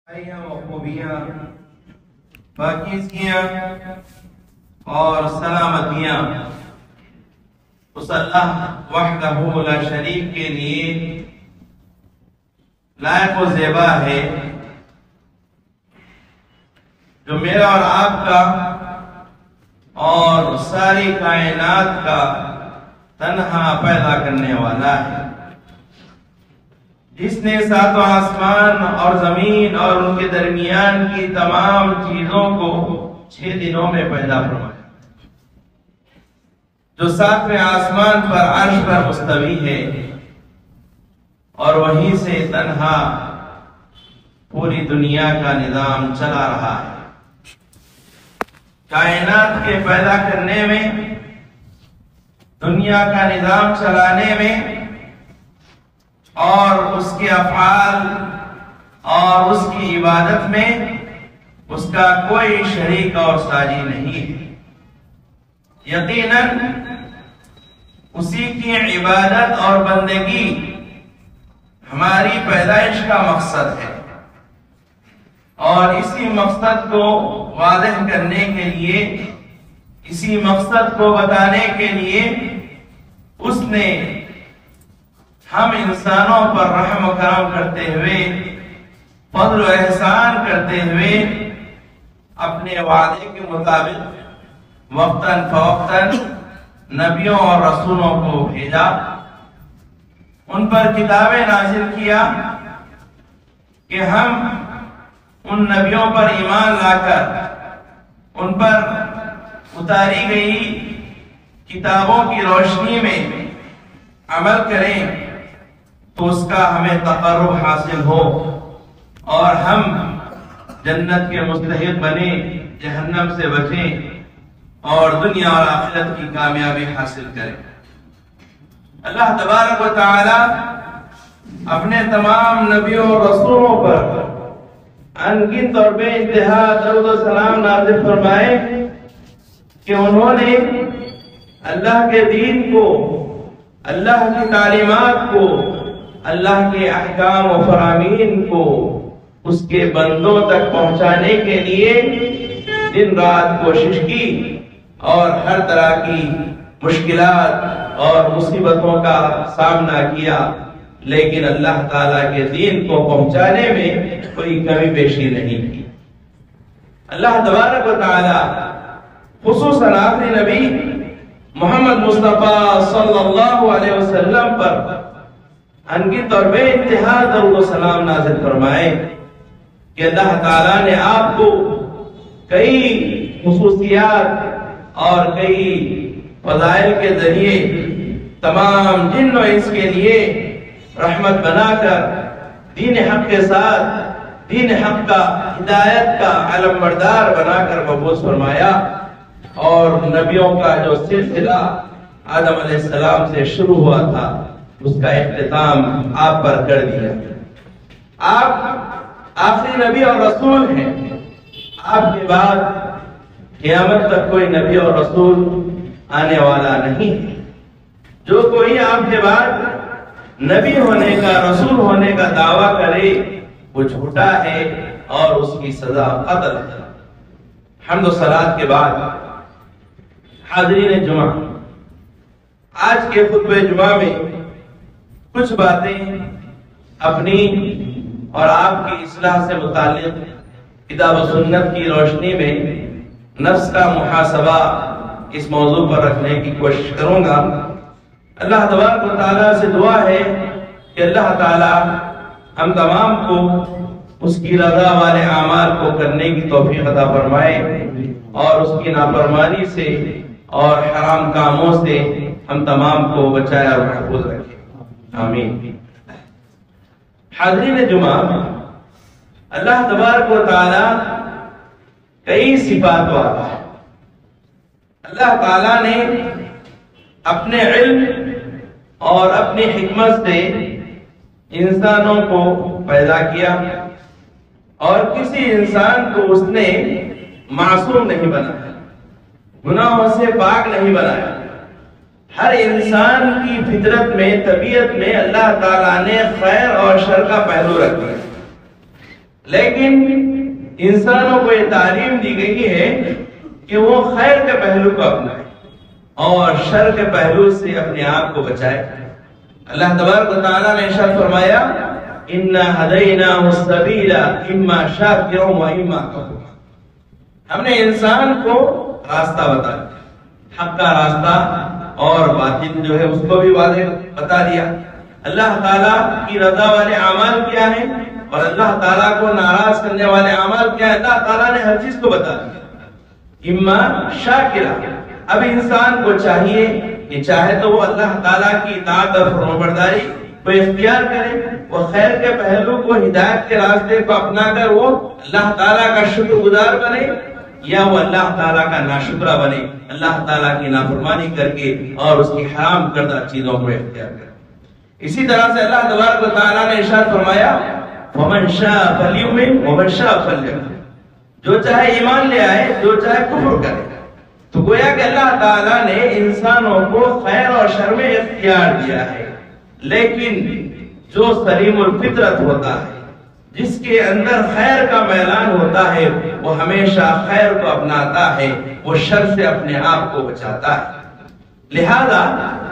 و خوبیاں، پاکیزگیاں اور سلامتیاں اس اللہ وحدہ لا شریک کے لیے لائق و زیبا ہے جو میرا اور آپ کا اور ساری کائنات کا تنہا پیدا کرنے والا ہے، جس نے ساتوں آسمان اور زمین اور ان کے درمیان کی تمام چیزوں کو 6 دنوں میں پیدا فرمایا، جو 7ویں آسمان پر عرش پر مستوی ہے اور وہیں سے تنہا پوری دنیا کا نظام چلا رہا ہے۔ کائنات کے پیدا کرنے میں، دنیا کا نظام چلانے میں اور اس کے افعال اور اس کی عبادت میں اس کا کوئی شریک اور ساجی نہیں ہے۔ یقیناً اسی کی عبادت اور بندگی ہماری پیدائش کا مقصد ہے، اور اسی مقصد کو واضح کرنے کے لیے، اسی مقصد کو بتانے کے لیے اس نے ہم انسانوں پر رحم و کرم کرتے ہوئے، فضل و احسان کرتے ہوئے اپنے وعدے کے مطابق وقتاً فوقتاً نبیوں اور رسولوں کو بھیجا، ان پر کتابیں نازل کیا کہ ہم ان نبیوں پر ایمان لا کر ان پر اتاری گئی کتابوں کی روشنی میں عمل کریں تو اس کا ہمیں تقرب حاصل ہو اور ہم جنت کے مستحق بنے، جہنم سے بچیں اور دنیا اور آخرت کی کامیابی حاصل کریں۔ اللہ تبارک و تعالی اپنے تمام نبیوں اور رسولوں پر انگنت اور بے انتہا درود و سلام نازل فرمائے کہ انہوں نے اللہ کے دین کو، اللہ کی تعلیمات کو، اللہ کے احکام و فرامین کو اس کے بندوں تک پہنچانے کے لیے دن رات کوشش کی اور ہر طرح کی مشکلات اور مصیبتوں کا سامنا کیا، لیکن اللہ تعالیٰ کے دین کو پہنچانے میں کوئی کمی بیشی نہیں کی۔ اللہ تبارک و تعالی خصوصاً آخری نبی محمد مصطفیٰ صلی اللہ علیہ وسلم پر انگت اور بے انتہا درود و سلام نازل فرمائے کہ اللہ تعالیٰ نے آپ کو کئی خصوصیات اور کئی فضائل کے ذریعے تمام جن و انس کے لیے رحمت بنا کر دین حق کے ساتھ دین حق کا، ہدایت کا علم بردار بنا کر مبعوث فرمایا، اور نبیوں کا جو سلسلہ آدم علیہ السلام سے شروع ہوا تھا اس کا اختتام آپ پر کر دیا۔ آپ آخری نبی اور رسول ہیں، آپ کے بعد قیامت تک کوئی نبی اور رسول آنے والا نہیں ہے۔ جو کوئی آپ کے بعد نبی ہونے کا، رسول ہونے کا دعویٰ کرے وہ جھوٹا ہے اور اس کی سزا قتل ہے۔ حمد و صلات کے بعد حاضرین جمعہ، آج کے خطبہ جمعہ میں کچھ باتیں اپنی اور آپ کی اصلاح سے متعلق کتاب و سنت کی روشنی میں نفس کا محاسبہ اس موضوع پر رکھنے کی کوشش کروں گا۔ اللہ تبارک و تعالیٰ سے دعا ہے کہ اللہ تعالیٰ ہم تمام کو اس کی رضا والے اعمال کو کرنے کی توفیق عطا فرمائے اور اس کی نافرمانی سے اور حرام کاموں سے ہم تمام کو بچائے اور محفوظ رکھے، آمین۔ حاضرین جمعہ، اللہ تبارک و تعالیٰ کئی صفات والا ہے۔ اللہ تعالیٰ نے اپنے علم اور اپنی حکمت سے انسانوں کو پیدا کیا، اور کسی انسان کو اس نے معصوم نہیں بنایا، گناہوں سے پاک نہیں بنایا۔ ہر انسان کی فطرت میں، طبیعت میں اللہ تعالیٰ نے خیر اور شر کا پہلو رکھا ہے۔ لیکن انسانوں کو یہ تعلیم دی گئی ہے کہ وہ خیر کے پہلو کو اپنائے اور شر کے پہلو سے اپنے آپ کو بچائے۔ اللہ تبارک و تعالیٰ نے ارشاد فرمایا اِنَّا هَدَيْنَاهُ السَّبِيلَ إِمَّا شَاكِرًا وَإِمَّا كَفُورًا۔ ہم نے انسان کو راستہ بتا دیا، حق کا راستہ اور باطل جو ہے اس کو بھی واضح بتا دیا۔ اللہ تعالیٰ کی رضا والے اعمال کیا ہیں اور اللہ تعالیٰ کو ناراض کرنے والے اعمال کیا ہیں، اللہ تعالیٰ نے ہر چیز کو بتا دیا۔ اما شاکرہ، اب انسان کو چاہیے کہ چاہے تو وہ اللہ تعالیٰ کی اطاعت اور فرمانبرداری کو اختیار کرے، وہ خیر کے پہلو کو، ہدایت کے راستے کو اپنا کر وہ اللہ تعالیٰ کا شکر گزار بنے، یا وہ اللہ تعالیٰ کا ناشکرہ بنے، اللہ تعالیٰ کی نافرمانی کر کے اور اس کی حرام کردہ چیزوں کو اختیار کرے۔ اسی طرح سے اللہ تبارک و تعالیٰ نے ارشاد فرمایا وَمَنْ شَاءَ فَلْيُؤْمِنْ وَمَنْ شَاءَ فَلْيَكْفُرْ، جو چاہے ایمان لے آئے، جو چاہے کفر کرے۔ تو گویا کہ اللہ تعالیٰ نے انسانوں کو خیر اور شر میں اختیار دیا ہے، لیکن جو سلیم الفطرت ہوتا ہے، جس کے اندر خیر کا میلان ہوتا ہے، وہ ہمیشہ خیر کو اپناتا ہے، وہ شر سے اپنے آپ کو بچاتا ہے۔ لہذا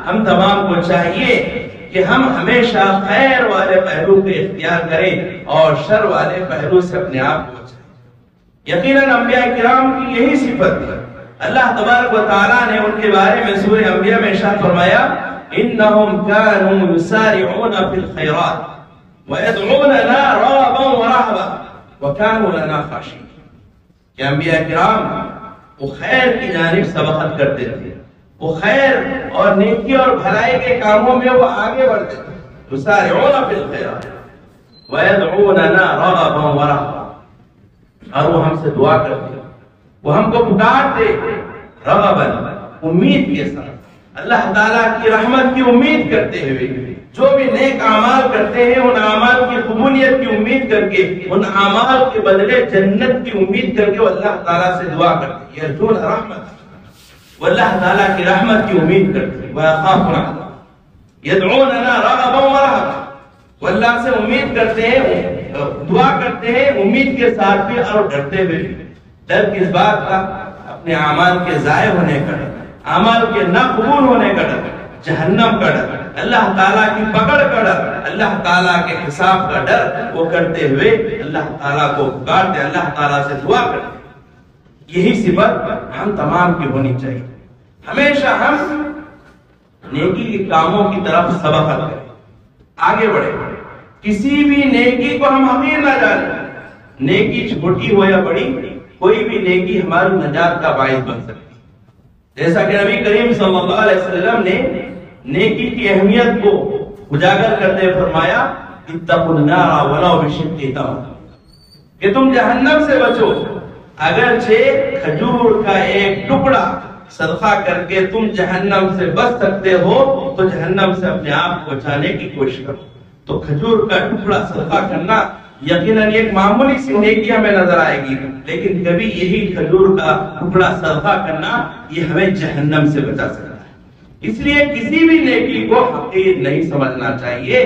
ہم تمام کو چاہیے کہ ہم ہمیشہ خیر والے پہلو کو اختیار کریں اور شر والے پہلو سے اپنے آپ کو بچائیں۔ یقیناً انبیاء کرام کی یہی صفت ہے۔ اللہ تبارک و تعالیٰ نے ان کے بارے میں سورہ انبیاء میں ارشاد فرمایا انہم کانوا یسارعون فی الخیرات وَيَدْعُونَنَا رَغَبًا وَرَهْبًا وَكَانُوا لَنَا خَاشِعِينَ، کہ انبیاء کرام وہ خیر کی جانب سبقت کرتے تھے، وہ خیر اور نیکی اور بھلائی کے کاموں میں وہ آگے بڑھتے تھے۔ يُسَارِعُونَ فِي الْخَيْرَاتِ وَيَدْعُونَنَا رَغَبًا وَرَهْبًا، اور وہ ہم سے دعا کرتے، وہ ہم کو پکارتے رغباً، امید کے ساتھ، اللہ تعالیٰ کی رحمت کی امید کرتے ہوئے، جو بھی نیک اعمال کرتے ہیں ان اعمال کی قبولیت کی امید کر کے، ان اعمال کے بدلے جنت کی امید کر کے وہ اللہ تعالیٰ سے دعا کرتے ہیں۔ یرجون رحمت، وہ اللہ تعالیٰ کی رحمت کی امید کرتے ہیں۔ وَيَخَافُونَ عَذَابَهُ، يَدْعُونَنَا رَغَبًا وَرَهْبًا، وہ اللہ سے امید کرتے ہیں، دعا کرتے ہیں امید کے ساتھ بھی اور ڈرتے ہوئے۔ ڈر کس بات کا؟ اپنے اعمال کے ضائع ہونے کا ڈر، اعمال کے نہ قبول ہونے کا ڈر، جہنم کا ڈر، اللہ تعالیٰ کی پکڑ کا ڈر، اللہ تعالیٰ کے حساب کا ڈر، وہ کرتے ہوئے اللہ تعالیٰ کو پکارتے، اللہ تعالیٰ سے دعا کرتے۔ یہی صفت ہم تمام کی ہونی چاہیے۔ ہمیشہ ہم نیکی کے کاموں کی طرف سبقت کریں، آگے بڑھیں، کسی بھی نیکی کو ہم حقیر نہ جانیں۔ نیکی چھوٹی ہو یا بڑی، کوئی بھی نیکی ہماری نجات کا باعث بن سکتی ہے۔ جیسا کہ نبی کریم صلی اللہ علیہ وسلم نے نیکی کی اہمیت کو اجاگر کرتے فرمایا اتقوا النار ولو بشق تمرہ، کہ تم جہنم سے بچو، اگرچہ کھجور کا ایک ٹکڑا صدقہ کر کے تم جہنم سے بچ سکتے ہو تو جہنم سے اپنے آپ کو بچانے کی کوشش کرو۔ تو کھجور کا ٹکڑا صدقہ کرنا یقیناً ایک معمولی سی نیکی ہمیں نظر آئے گی، لیکن کبھی یہی کھجور کا ٹکڑا صدقہ کرنا یہ ہمیں جہنم سے بچا سکتا ہے۔ اس لیے کسی بھی نیکی کو حقیر نہیں سمجھنا چاہیے،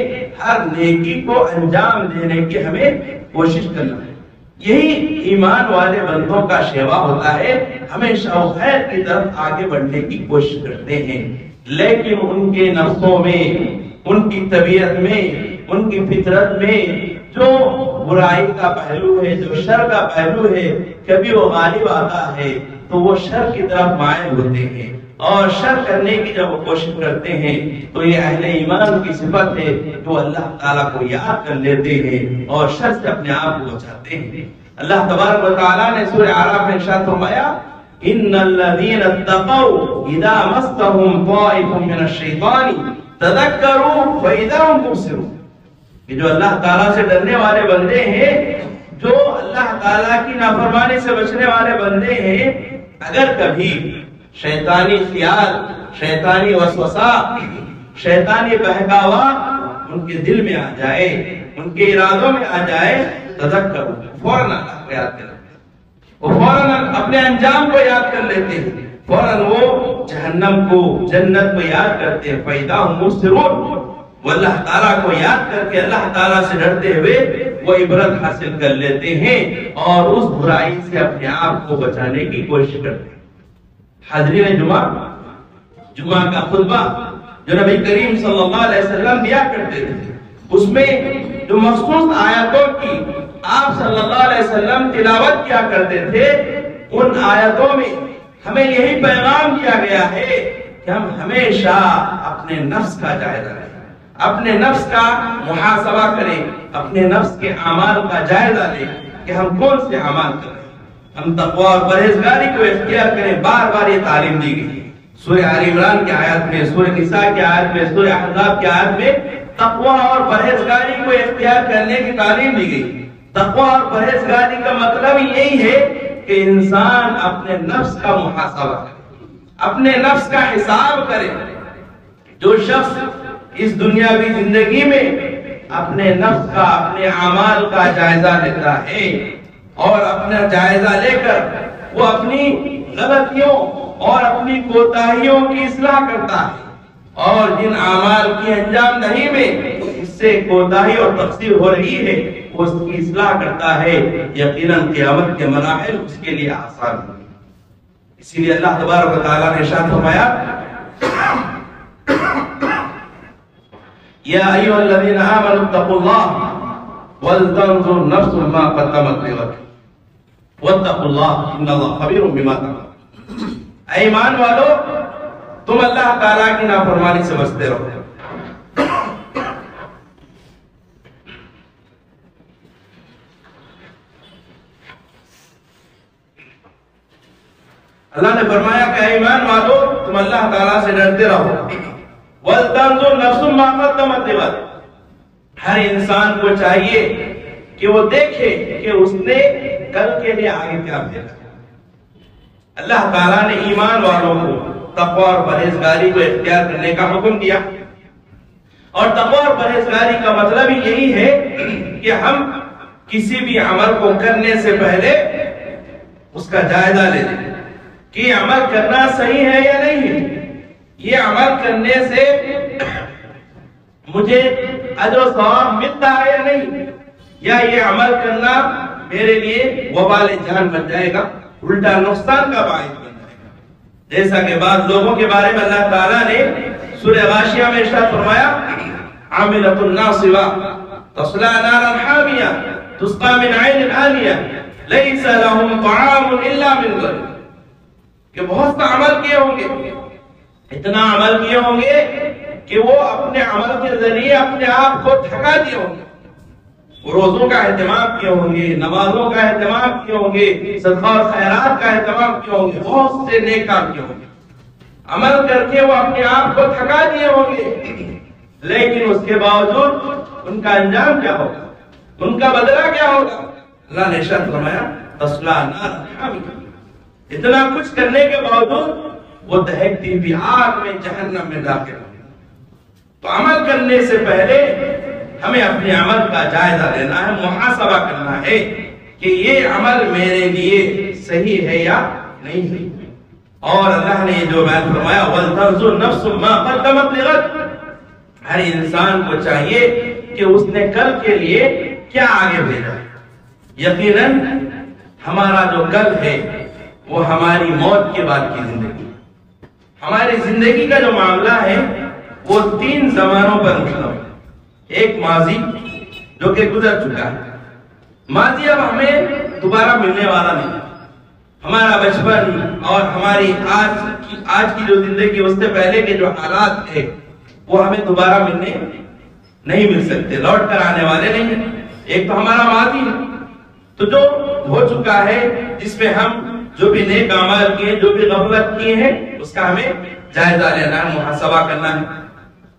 ہر نیکی کو انجام دینے کی ہمیں کوشش کرنا ہے۔ یہی ایمان والے بندوں کا شیوا ہوتا ہے، ہمیشہ وہ خیر کی طرف آگے بڑھنے کی کوشش کرتے ہیں، لیکن ان کے نفسوں میں، ان کی طبیعت میں، ان کی فطرت میں جو برائی کا پہلو ہے، جو شر کا پہلو ہے، کبھی وہ غالب آتا ہے تو وہ شر کی طرف مائل ہوتے ہیں، اور شر کرنے کی جب وہ کوشش کرتے ہیں تو یہ اہل ایمان کی صفت ہے جو اللہ تعالیٰ کو یاد کر لیتے ہیں اور شر سے اپنے آپ کو بچاتے ہیں۔ اللہ تبارک و تعالیٰ نے سورہ اعراف میں ارشاد فرمایا ان الذین اتقوا اذا مسهم طائف من الشیطان تذکروا فاذا هم مبصرون، کہ جو اللہ تعالیٰ سے ڈرنے والے بندے ہیں، جو اللہ تعالیٰ کی نافرمانی سے بچنے والے بندے ہیں، اگر کبھی شیطانی خیال، شیطانی وسوسہ، شیطانی بہکاوا ان کے دل میں آ جائے، ان کے ارادوں میں آ جائے، تذکر، فوراً اللہ کو یاد کر لیتے ہیں، وہ فوراً اپنے انجام کو یاد کر لیتے ہیں، فوراً وہ جہنم کو، جنت کو یاد کرتے ہیں۔ فَإِذَا هُمْ مُبْصِرُونَ، وہ اللہ تعالیٰ کو یاد کر کے اللہ تعالیٰ سے ڈرتے ہوئے وہ عبرت حاصل کر لیتے ہیں اور اس برائی سے اپنے آپ کو بچانے کی کوشش کرتے ہیں۔ حاضرین جمعہ کا خطبہ جو نبی کریم صلی اللہ علیہ وسلم دیا کرتے تھے، اس میں جو مخصوص آیاتوں کی آپ صلی اللہ علیہ وسلم تلاوت کیا کرتے تھے، ان آیاتوں میں ہمیں یہی پیغام دیا گیا ہے کہ ہم ہمیشہ اپنے نفس کا جائزہ لیں، اپنے نفس کا محاسبہ کریں، اپنے نفس کے اعمال کا جائزہ لیں کہ ہم کون سے اعمال کریں، ہم تقوی اور پرہیزگاری کو اختیار کریں۔ بار بار یہ تعلیم دی گئی سورہ آل عمران کی آیات میں، سورہ نساء کی آیت میں، سورہ احزاب کی آیت میں تقوی اور پرہیزگاری کو اختیار کرنے کی تعلیم دی گئی۔ تقوی اور پرہیزگاری کا مطلب یہی ہے کہ انسان اپنے نفس کا محاسبہ کرے، اپنے نفس کا حساب کرے۔ جو شخص اس دنیاوی زندگی میں اپنے نفس کا، اپنے اعمال کا جائزہ لیتا ہے اور اپنا جائزہ لے کر وہ اپنی غلطیوں اور اپنی کوتاہیوں کی اصلاح کرتا ہے، اور جن اعمال کی انجام دہی میں اس سے کوتاہی اور تقصیر ہو رہی ہے وہ اس کی اصلاح کرتا ہے، یقیناً قیامت کے مراحل اس کے لیے آسان ہوں گے۔ اسی لیے اللہ تبارک و تعالیٰ نے ارشاد فرمایا، یا ایھا الذین آمنوا اتقوا اللہ ولتنظر نفس ما قدمت لغد واتقوا اللہ ان اللہ خبیر بما تعملون۔ اے ایمان والو، تم اللہ تعالیٰ کی نافرمانی سے بچتے رہو۔ اللہ نے فرمایا کہ اے ایمان والو، تم اللہ تعالیٰ سے ڈرتے رہو۔ وَلْتَنْظُرْ نَفْسٌ مَا قَدَّمَتْ لِغَدٍ، ہر انسان کو چاہیے کہ وہ دیکھے کہ اس نے کل کے لیے آگے کیا بھیجا۔ اللہ تعالیٰ نے ایمان والوں کو تقوی اور پرہیزگاری کو اختیار کرنے کا حکم دیا، اور تقوی اور پرہیزگاری کا مطلب یہی ہے کہ ہم کسی بھی عمل کو کرنے سے پہلے اس کا جائزہ لے لیں کہ یہ عمل کرنا صحیح ہے یا نہیں ہے، یہ عمل کرنے سے مجھے اجر و ثواب ملتا ہے یا نہیں، یا یہ عمل کرنا میرے لیے وبال جان بن جائے گا، الٹا نقصان کا باعث بن جائے گا۔ جیسا کہ بعض لوگوں کے بارے میں اللہ تعالیٰ نے سورہ غاشیہ میں ارشاد فرمایا، عاملۃ ناصبہ تصلی نارا حامیہ تسقی من عین آنیہ لیس لہم طعام الا من ضریع، کہ بہت سا عمل کیے ہوں گے، اتنا عمل کیے ہوں گے کہ وہ اپنے عمل کے ذریعے اپنے آپ کو تھکا دیے ہوں گے، روزوں کا اہتمام کیے ہوں گے، نمازوں کا اہتمام کیے ہوں گے، صدقہ اور خیرات کا اہتمام کیے ہوں گے، بہت سے نیک کام کیے ہوں گے، عمل کر کے وہ اپنے آپ کو تھکا دیے ہوں گے، لیکن اس کے باوجود ان کا انجام کیا ہوگا، ان کا بدلہ کیا ہوگا؟ اللہ نے ارشاد فرمایا، تصلی نارا حامیہ، اتنا کچھ کرنے کے باوجود وہ دہکتی ہوئی آگ میں، جہنم میں داخل ہو۔ تو عمل کرنے سے پہلے ہمیں اپنے عمل کا جائزہ لینا ہے، محاسبہ کرنا ہے کہ یہ عمل میرے لیے صحیح ہے یا نہیں ہے۔ اور اللہ نے یہ جو بیان فرمایا، وَلْتَنْظُرْ نَفْسٌ مَا قَدَّمَتْ لِغَدٍ، ہر انسان کو چاہیے کہ اس نے کل کے لیے کیا آگے بھیجا۔ یقیناً ہمارا جو کل ہے وہ ہماری موت کے بعد کی زندگی، ہماری زندگی کا جو معاملہ ہے وہ 3 زمانوں پر مشتمل ہے۔ ایک ماضی جو کہ گزر چکا ہے، ماضی اب ہمیں دوبارہ ملنے والا نہیں، ہمارا بچپن اور ہماری آج کی جو زندگی، اس سے پہلے کے جو حالات تھے وہ ہمیں دوبارہ نہیں مل سکتے، لوٹ کر آنے والے نہیں ہیں۔ ایک تو ہمارا ماضی ہے، تو جو ہو چکا ہے، جس میں ہم جو بھی نیک اعمال کیے، جو بھی غفلت کیے ہیں، اس کا ہمیں جائزہ لینا ہے، محاسبہ کرنا ہے۔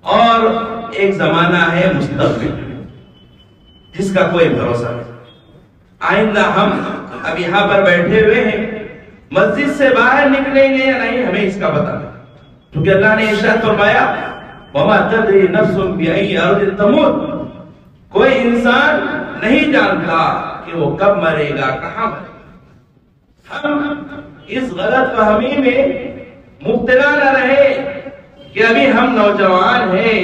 اور ایک زمانہ ہے مستقبل، جس کا کوئی بھروسہ نہیں، آئندہ ہم اب یہاں پر بیٹھے ہوئے ہیں، مسجد سے باہر نکلیں گے یا نہیں ہمیں اس کا پتہ نہیں، کیونکہ اللہ نے ارشاد فرمایا، وَمَا تَدْرِي نَفْسٌ بِأَيِّ أَرْضٍ تَمُوتُ، کوئی انسان نہیں جانتا کہ وہ کب مرے گا، کہاں مرے گا۔ ہم اس غلط فہمی میں مبتلا نہ رہے کہ ابھی ہم نوجوان ہیں،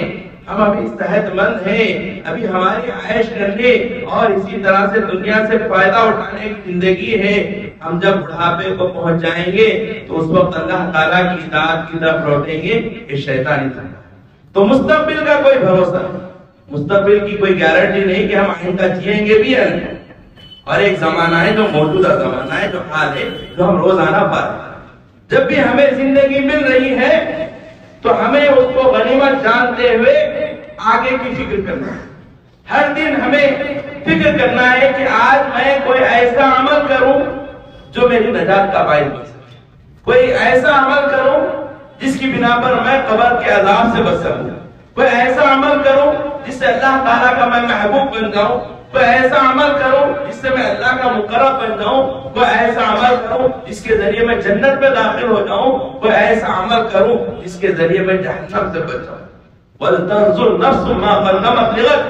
ہم ابھی صحت مند ہیں، ابھی ہماری عائش کرنے اور اسی طرح سے دنیا سے فائدہ اٹھانے کی زندگی ہے، ہم جب بڑھاپے کو پہنچ جائیں گے تو اس وقت اللہ تعالیٰ کی اطاعت کی طرف لوٹیں گے کہ شیطانی طرف۔ تو مستقبل کا کوئی بھروسہ نہیں، مستقبل کی کوئی گارنٹی نہیں کہ ہم آئندہ جیئیں گے بھی یا نہیں۔ اور ایک زمانہ ہے جو موجودہ زمانہ ہے، جو حال ہے، جو ہم روزانہ پا رہے ہیں۔ جب بھی ہمیں زندگی مل رہی ہے تو ہمیں اس کو غنیمت جانتے ہوئے آگے کی فکر کرنا ہے۔ ہر دن ہمیں فکر کرنا ہے کہ آج میں کوئی ایسا عمل کروں جو میری نجات کا باعث بن سکے، کوئی ایسا عمل کروں جس کی بنا پر میں قبر کے عذاب سے بچ سکوں، کوئی ایسا عمل کروں جس سے اللہ تعالیٰ کا میں محبوب بن جاؤں، کوئی ایسا عمل کروں جس سے میں اللہ کا مقرب بن جاؤں، کوئی ایسا عمل کروں جس کے ذریعے میں جنت میں داخل ہو جاؤں، کوئی ایسا عمل کروں جس کے ذریعے میں جہنم سے بچ جاؤں۔ وَلْتَنْظُرْ نَفْسٌ مَا قَدَّمَتْ لِغَدٍ،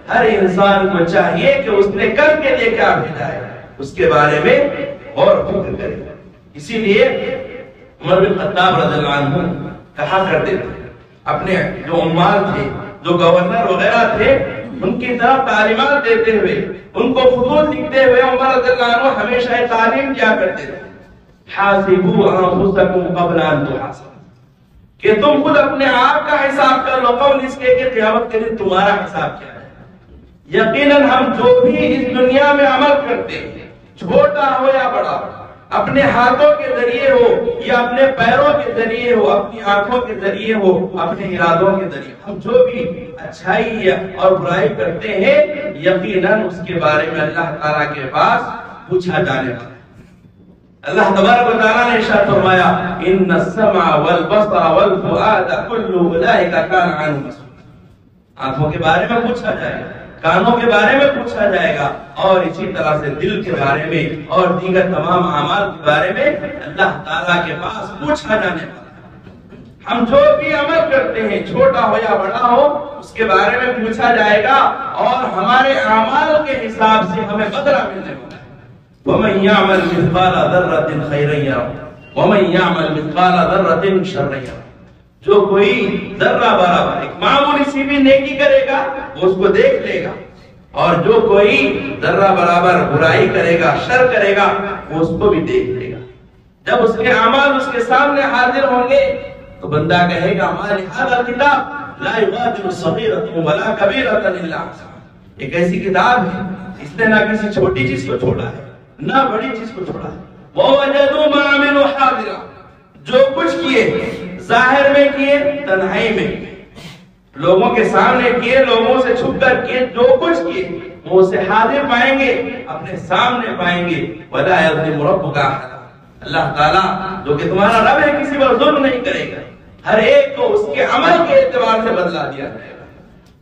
ہر انسان کو چاہیے کہ اس نے کل کے لیے کیا بھیجا ہے اس کے بارے میں غور و فکر کرے۔ اسی لیے عمر بن خطاب رضی اللہ عنہ کہا کرتے تھے، اپنے جو عمال تھے، جو گورنر وغیرہ تھے، ان کی طرف تعلیمات دیتے ہوئے، ان کو خطوط لکھتے ہوئے عمر رضی اللہ عنہ ہمیشہ تعلیم کیا کرتے تھے، حاسبوا انفسکم قبل ان تحاسبوا، کہ تم خود اپنے آپ کا حساب کر لو قبل اس کے کہ قیامت کے دن تمہارا حساب کیا ہے۔ یقیناً ہم جو بھی اس دنیا میں عمل کرتے ہیں، چھوٹا ہو یا بڑا، اپنے ہاتھوں کے ذریعے ہو یا اپنے پیروں کے ذریعے ہو، اپنی آنکھوں کے ذریعے ہو، اپنے ارادوں کے ذریعے، ہم جو بھی اچھائی اور برائی کرتے ہیں یقیناً اس کے بارے میں اللہ تعالیٰ کے پاس پوچھا جانے والا ہے۔ اللہ تبارک و تعالیٰ نے ارشاد فرمایا، ان السمع والبصر والفؤاد كل اولئک کان عنہ مسئولا، آنکھوں کے بارے میں پوچھا جائے گا، کانوں کے بارے میں پوچھا جائے گا، اور اسی طرح سے دل کے بارے میں اور دیگر تمام اعمال کے بارے میں اللہ تعالیٰ کے پاس پوچھا جانے والا ہے۔ ہم جو بھی عمل کرتے ہیں چھوٹا ہو یا بڑا ہو اس کے بارے میں پوچھا جائے گا، اور ہمارے اعمال کے حساب سے ہمیں بدلہ ملنے والا ہے۔ وَمَن يَعْمَلْ مِثْقَالَ ذَرَّةٍ خَيْرًا يَرَهُ وَمَن يَعْمَلْ مِثْقَالَ ذَرَّةٍ شَرًّا يَرَهُ، جو کوئی ذرہ برابر ایک معمولی سی بھی نیکی کرے گا وہ اس کو دیکھ لے گا، اور جو کوئی ذرہ برابر برائی کرے گا، شر کرے گا، وہ اس کو بھی دیکھ لے گا۔ جب اس کے اعمال اس کے سامنے حاضر ہوں گے تو بندہ کہے گا، مَا لِهَٰذَا الْكِتَابِ لَا يُغَادِرُ صَغِيرَةً وَلَا كَبِيرَةً إِلَّا أَحْصَاهَا، ایک ایسی کتاب ہے اس نے نہ کسی چھوٹی چیز کو چھوڑا ہے نہ بڑی چیز کو چھوڑا ہے۔ وَوَجَدُوا مَا عَمِلُوا حَاضِرًا، جو کچھ کیے ظاہر میں کیے، تنہائی میں کیے، لوگوں کے سامنے کیے، لوگوں سے چھپ کر کیے، جو کچھ کیے وہ اسے حاضر پائیں گے، اپنے سامنے پائیں گے۔ وَلَا يَظْلِمُ رَبُّكَ أَحَدًا، اللہ تعالیٰ جو کہ تمہارا رب ہے کسی پر ظلم نہیں کرے گا، ہر ایک کو اس کے عمل کے اعتبار سے بدلہ دیا جائے گا۔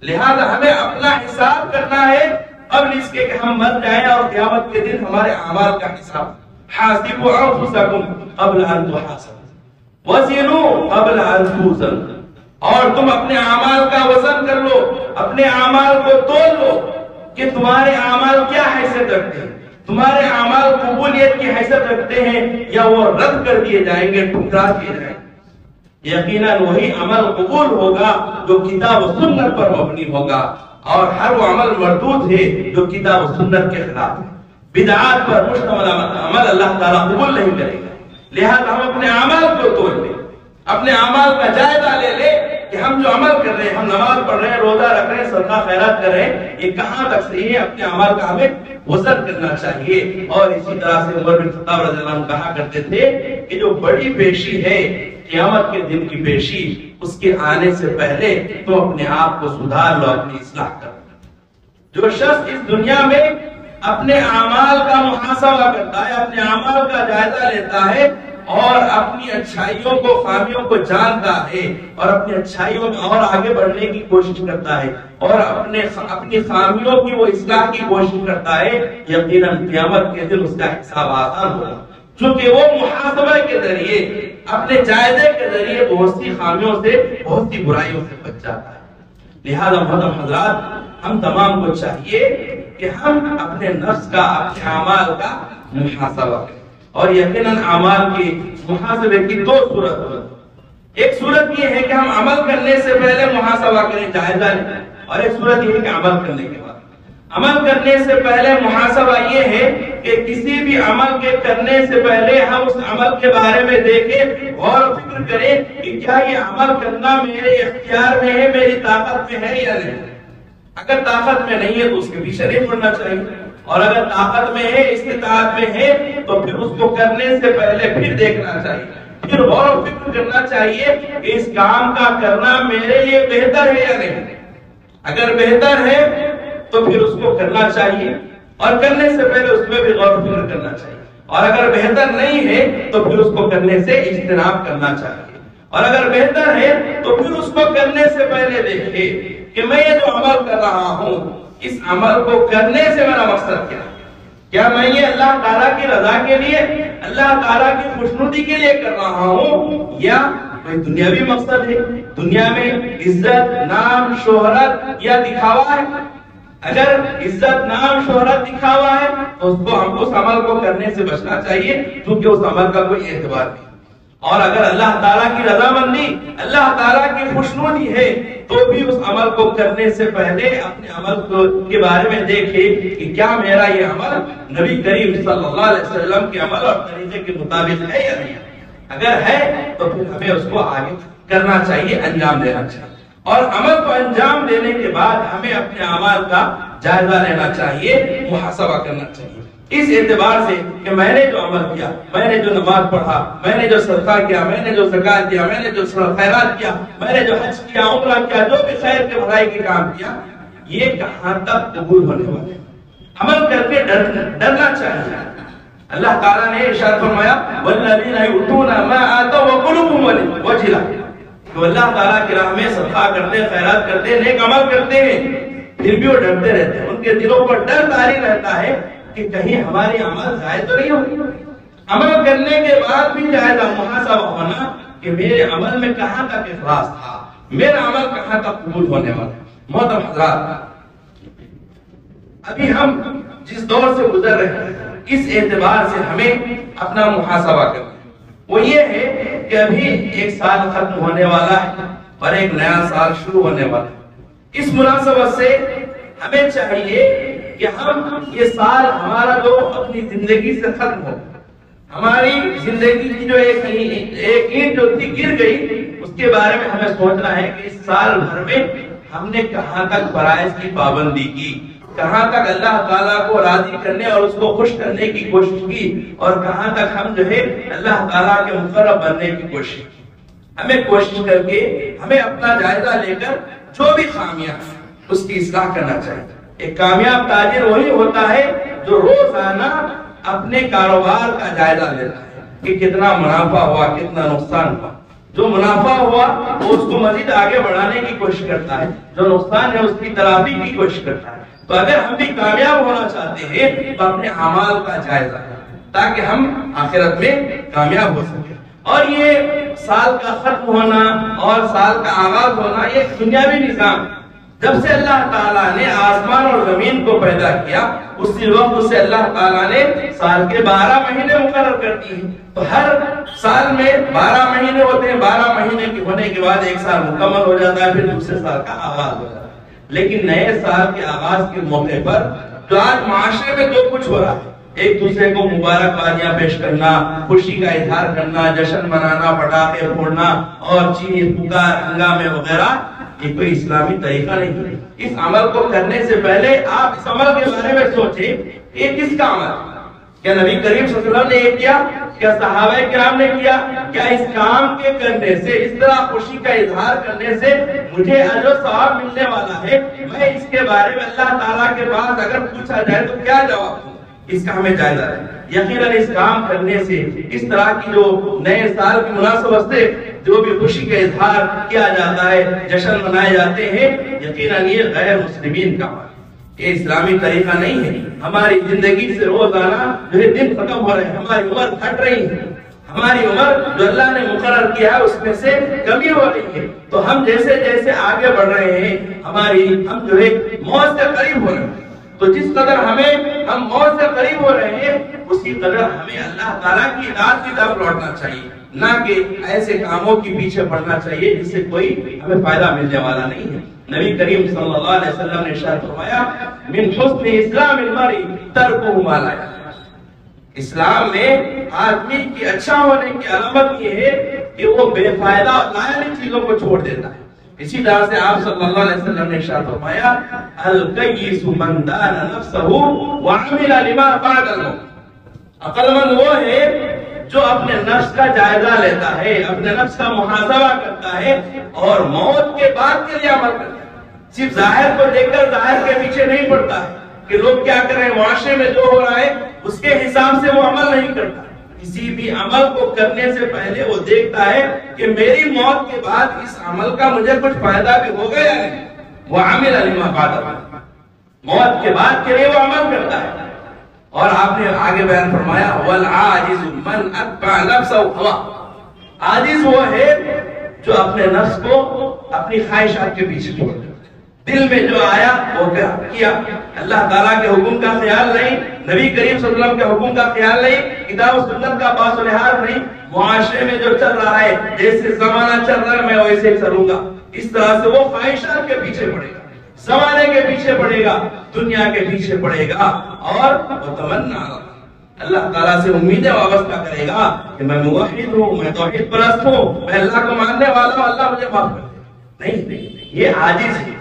لہذا ہمیں اپنا حساب کرنا ہے قبل اس کے کہ ہم مر جائیں اور قیامت کے دن ہمارے اعمال کا حساب۔ حاسبوا انفسکم قبل ان تحاسبوا وزنوا قبل ان توزنوا، اور تم اپنے اعمال کا وزن کر لو، اپنے اعمال کو تول لو کہ تمہارے اعمال کیا حیثیت رکھتے ہیں، تمہارے اعمال قبولیت کی حیثیت رکھتے ہیں یا وہ رد کر دیے جائیں گے، ٹھکرا دیے جائیں گے۔ یقیناً وہی عمل قبول ہوگا جو کتاب و سنت پر مبنی ہوگا، اور ہر وہ عمل مردود ہے جو کتاب و سنت کے خلاف ہے۔ بدعات پر مشتمل عمل اللہ تعالیٰ قبول نہیں کرے گا۔ لہذا ہم اپنے اعمال کو تول لیں، اپنے اعمال کا جائزہ لے لیں کہ ہم جو عمل کر رہے ہیں، ہم نماز پڑھ رہے ہیں، روزہ رکھ رہے ہیں، صدقہ خیرات کر رہے ہیں، یہ کہاں تک صحیح ہے، اپنے اعمال کا ہمیں وزن کرنا چاہیے۔ اور اسی طرح سے عمر بن خطاب رضی اللہ عنہ کہا کرتے تھے کہ جو بڑی پیشی ہے قیامت کے دن کی پیشی، اس کے آنے سے پہلے تو اپنے آپ کو سدھار لو، اپنی اصلاح کرو۔ جو شخص اس دنیا میں اپنے اعمال کا محاسبہ کرتا ہے، اپنے اعمال کا جائزہ لیتا ہے اور اپنی اچھائیوں کو، خامیوں کو جانتا ہے اور اپنی اچھائیوں میں اور آگے بڑھنے کی کوشش کرتا ہے اور اپنی خامیوں کی وہ اصلاح کی کوشش کرتا ہے، یقیناً قیامت کے دن اس کا حساب آسان ہوگا، چونکہ وہ محاسبہ کے ذریعے، اپنے جائزے کے ذریعے بہت سی خامیوں سے، بہت سی برائیوں سے بچ جاتا ہے۔ لہذا محترم حضرات، ہم تمام کو چاہیے کہ ہم اپنے نفس کا، اپنے اعمال کا محاسبہ کریں، اور یقیناً اعمال کے محاسبے کی دو صورت، ایک صورت یہ ہے کہ ہم عمل کرنے سے پہلے محاسبہ کریں، جائزہ لیں، اور ایک صورت یہ ہے کہ عمل کرنے کے بعد۔ عمل کرنے سے پہلے محاسبہ یہ ہے کہ کسی بھی عمل کے کرنے سے پہلے ہم اس عمل کے بارے میں دیکھیں، غور و فکر کریں کہ کیا یہ عمل کرنا میرے اختیار میں ہے، میری طاقت میں ہے یا نہیں۔ اگر طاقت میں نہیں ہے تو اس کے پیچھے نہیں پڑنا چاہیے، اور اگر طاقت میں ہے، استطاعت میں ہے، تو پھر اس کو کرنے سے پہلے پھر دیکھنا چاہیے، پھر غور و فکر کرنا چاہیے کہ اس کام کا کرنا میرے لیے بہتر ہے یا نہیں۔ اگر بہتر ہے تو پھر اس کو کرنا چاہیے، اور کرنے سے پہلے اس میں بھی غور و فکر کرنا چاہیے، اور اگر بہتر نہیں ہے تو پھر اس کو کرنے سے اجتناب کرنا چاہیے، اور اگر بہتر ہے تو پھر اس کو کرنے سے پہلے دیکھے کہ میں یہ جو عمل کر رہا ہوں، اس عمل کو کرنے سے میرا مقصد کیا ہے؟ کیا میں یہ اللہ تعالیٰ کی رضا کے لیے، اللہ تعالیٰ کی خوشنودی کے لیے کر رہا ہوں، یا کوئی دنیاوی مقصد ہے، دنیا میں عزت، نام، شہرت یا دکھاوا ہے؟ اگر عزت، نام، شہرت، دکھاوا ہے تو ہم اس عمل کو کرنے سے بچنا چاہیے، کیونکہ اس عمل کا کوئی اعتبار نہیں۔ اور اگر اللہ تعالیٰ کی رضامندی، اللہ تعالیٰ کی خوشنودی ہے تو بھی اس عمل کو کرنے سے پہلے اپنے عمل کے بارے میں دیکھے کہ کیا میرا یہ عمل نبی کریم صلی اللہ علیہ وسلم کے عمل اور طریقے کے مطابق ہے یا نہیں۔ اگر ہے تو پھر ہمیں اس کو آگے کرنا چاہیے، انجام دینا چاہیے، اور عمل کو انجام دینے کے بعد ہمیں اپنے اعمال کا جائزہ لینا چاہیے، محاسبہ کرنا چاہیے، اس اعتبار سے کہ میں نے جو عمل کیا، میں نے جو نماز پڑھا، میں نے جو صدقہ کیا، میں نے جو زکات دیا، میں نے جو خیرات کیا، میں نے جو حج کیا، عمرہ کیا، جو بھی خیر کے بھلائی کے کام کیا، یہ کہاں تک قبول ہونے والے۔ عمل کر کے ڈرنا چاہیے۔ اللہ تعالیٰ نے ارشاد فرمایا والذین یؤتون ما آتوا وقلوبهم وجلہ، تو اللہ تعالیٰ کی راہ میں صدقہ کرتے، خیرات کرتے، نیک عمل کرتے ہیں، پھر بھی وہ ڈرتے رہتے ہیں، ان کے دلوں پر ڈر طاری رہتا ہے کہ کہیں ہماری عمل ضائع تو نہیں ہوگی۔ عمل کرنے کے بعد بھی جائزہ محاسبہ ہونا کہ میرے عمل میں کہاں تک اخلاص تھا، میرا عمل کہاں تک قبول ہونے والا ہے۔ محترم حضرات، ابھی ہم جس دور سے گزر رہے ہیں اس اعتبار سے ہمیں اپنا محاسبہ کرنا ہے، وہ یہ ہے کہ ابھی ایک سال ختم ہونے والا ہے اور ایک نیا سال شروع ہونے والا ہے۔ اس مناسبت سے ہمیں چاہیے کہ ہم یہ سال ہمارا جو اپنی زندگی سے ختم ہو، ہماری زندگی کی جو ایک اینٹ جو تھی گر گئی، اس کے بارے میں ہمیں سوچنا ہے کہ اس سال بھر میں ہم نے کہاں تک فرائض کی پابندی کی، کہاں تک اللہ تعالیٰ کو راضی کرنے اور اس کو خوش کرنے کی کوشش کی، اور کہاں تک ہم جو ہے اللہ تعالیٰ کے مقرب بننے کی کوشش کی۔ ہمیں کوشش کر کے ہمیں اپنا جائزہ لے کر جو بھی خامیاں ہیں اس کی اصلاح کرنا چاہیے۔ ایک کامیاب تاجر وہی ہوتا ہے جو روزانہ اپنے کاروبار کا جائزہ لیتا ہے کہ کتنا منافع ہوا، کتنا نقصان ہوا۔ جو منافع ہوا وہ اس کو مزید آگے بڑھانے کی کوشش کرتا ہے، جو نقصان ہے اس کی تلافی کی کوشش کرتا ہے۔ تو اگر ہم بھی کامیاب ہونا چاہتے ہیں تو اپنے اعمال کا جائزہ لیں تاکہ ہم آخرت میں کامیاب ہو سکیں۔ اور یہ سال کا ختم ہونا اور سال کا آغاز ہونا یہ ایک دنیاوی نظام، جب سے اللہ تعالیٰ نے آسمان اور زمین کو پیدا کیا اسی وقت سے اللہ تعالیٰ نے سال کے 12 مہینے مقرر کر دی ہیں۔ تو ہر سال میں 12 مہینے ہوتے ہیں، 12 مہینے کے ہونے کے بعد ایک سال مکمل ہو جاتا ہے، پھر دوسرے سال کا آغاز ہو جاتا ہے۔ لیکن نئے سال کے آغاز کے موقع پر جو آج معاشرے میں جو کچھ ہو رہا ہے، ایک دوسرے کو مبارکبادیاں پیش کرنا، خوشی کا اظہار کرنا، جشن منانا، پٹاخے پھوڑنا اور چیخ پکار ہنگامے وغیرہ، یہ کوئی اسلامی طریقہ نہیں ہے۔ اس عمل کو کرنے سے پہلے آپ اس عمل کے بارے میں سوچیں کہ یہ کس کا عمل ہے؟ کیا نبی کریم صلی اللہ علیہ وسلم نے یہ کیا؟ کیا صحابہ کرام نے کیا؟ کیا اس کام کے کرنے سے، اس طرح خوشی کا اظہار کرنے سے مجھے اجر و ثواب ملنے والا ہے؟ میں اس کے بارے میں اللہ تعالیٰ کے پاس اگر پوچھا جائے تو کیا جواب دوں؟ اس کا ہمیں جائزہ ہے۔ یقیناً اس کام کرنے سے، اس طرح کی جو نئے سال کی مناسبت سے جو بھی خوشی کا اظہار کیا جاتا ہے، جشن منائے جاتے ہیں، یقیناً یہ غیر مسلمین کا عمل ہے، یہ اسلامی طریقہ نہیں ہے۔ ہماری زندگی سے روزانہ جو ہے دن ختم ہو رہے ہیں، ہماری عمر گھٹ رہی ہے، ہماری عمر جو اللہ نے مقرر کیا ہے اس میں سے کمی ہو رہی ہے۔ تو ہم جیسے جیسے آگے بڑھ رہے ہیں ہم جو ہے موت سے قریب ہو رہے ہیں۔ تو جس قدر ہم موت سے قریب ہو رہے ہیں اسی قدر ہمیں اللہ تعالیٰ کی اطاعت کی طرف لوٹنا چاہیے، نہ کہ ایسے کاموں کے پیچھے پڑنا چاہیے جس سے کوئی ہمیں فائدہ ملنے والا نہیں ہے۔ نبی کریم صلی اللہ علیہ وسلم نے ارشاد فرمایا من حسن اسلام المرء ترکہ ما لا یعنی، اسلام میں آدمی کی اچھا ہونے کی علامت یہ ہے کہ وہ بے فائدہ اور نااہل چیزوں کو چھوڑ دیتا ہے۔ اسی طرح سے آپ صلی اللہ علیہ وسلم نے ارشاد فرمایا الکیس من دان نفسہ وعمل لما بعد الموت، عقل مند وہ ہے جو اپنے نفس کا جائزہ لیتا ہے، اپنے نفس کا محاسبہ کرتا ہے اور موت کے بعد کے لیے عمل کرتا ہے۔ صرف ظاہر کو دیکھ کر ظاہر کے پیچھے نہیں پڑتا ہے کہ لوگ کیا کر رہے ہیں، معاشرے میں جو ہو رہا ہے اس کے حساب سے وہ عمل نہیں کرتا۔ کسی بھی عمل کو کرنے سے پہلے وہ دیکھتا ہے کہ میری موت کے بعد اس عمل کا مجھے کچھ فائدہ بھی ہوگا یا نہیں۔ وہ عامل لما بعد الموت، موت کے بعد کے لیے وہ عمل کرتا ہے۔ اور آپ نے آگے بیان فرمایا والعاجز من اتبع نفسه هواه، عاجز وہ ہے جو اپنے نفس کو اپنی خواہشات کے پیچھے چھوڑ دے، دل میں جو آیا وہ کیا، اللہ تعالیٰ کے حکم کا خیال نہیں، نبی کریم صلی اللہ علیہ وسلم کے حکم کا خیال نہیں، کتاب و سنت کا باس و لحاظ نہیں، معاشرے میں جو چل رہا ہے جیسے زمانہ چل رہا ہے میں ویسے چلوں گا، اس طرح سے وہ خواہشات کے پیچھے پڑے گا، زمانے کے پیچھے پڑے گا، دنیا کے پیچھے پڑے گا، اور وہ تمنا اللہ تعالیٰ سے امیدیں وابستہ کرے گا کہ میں موحد ہوں، میں توحید پرست ہوں، میں اللہ کو ماننے والا ہوں، اللہ مجھے معاف کر دے۔ نہیں، یہ عاجز ہے۔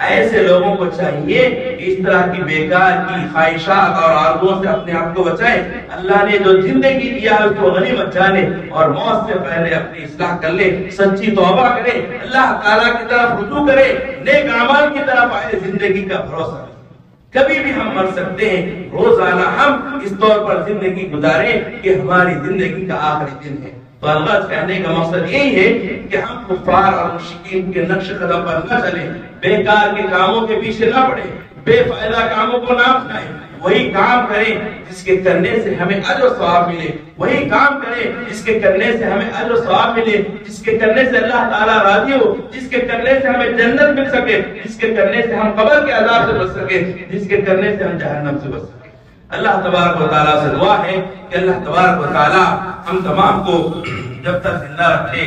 ایسے لوگوں کو چاہیے کہ اس طرح کی بیکار کی خواہشات اور آرزوؤں سے اپنے آپ کو بچائیں۔ اللہ نے جو زندگی دیا ہے اس کو غنیمت جانے اور موت سے پہلے اپنی اصلاح کر لے، سچی توبہ کرے، اللہ تعالیٰ کی طرف رجوع کرے، نیک اعمال کی طرف آئے، زندگی کا بھروسہ کرے۔ کبھی بھی ہم مر سکتے ہیں، روزانہ ہم اس طور پر زندگی گزاریں کہ ہماری زندگی کا آخری دن ہے۔ تو الغرض کہنے کا مقصد یہی ہے کہ ہم کفار اور مشرکین کے نقش قدم پر نہ چلیں، بیکار کے کاموں کے پیچھے نہ پڑیں، بے فائدہ کاموں کو نہ اپنائیں، وہی کام کریں جس کے کرنے سے ہمیں اجر و ثواب ملے، وہی کام کریں جس کے کرنے سے ہمیں اجر و ثواب ملے، جس کے کرنے سے اللہ تعالیٰ راضی ہو، جس کے کرنے سے ہمیں جنت مل سکے، جس کے کرنے سے ہم قبر کے عذاب سے بچ سکے، جس کے کرنے سے ہم جہنم سے بچ سکے۔ اللہ تبارک و تعالیٰ سے دعا ہے کہ اللہ تبارک و تعالیٰ ہم تمام کو جب تک زندہ رکھے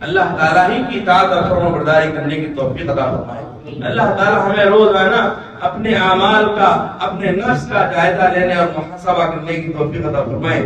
اللہ تعالیٰ ہی کی اطاعت اور فرمانبرداری کرنے کی توفیق عطا فرمائے۔ اللہ تعالیٰ ہمیں روزانہ اپنے اعمال کا، اپنے نفس کا جائزہ لینے اور محاسبہ کرنے کی توفیق عطا فرمائے۔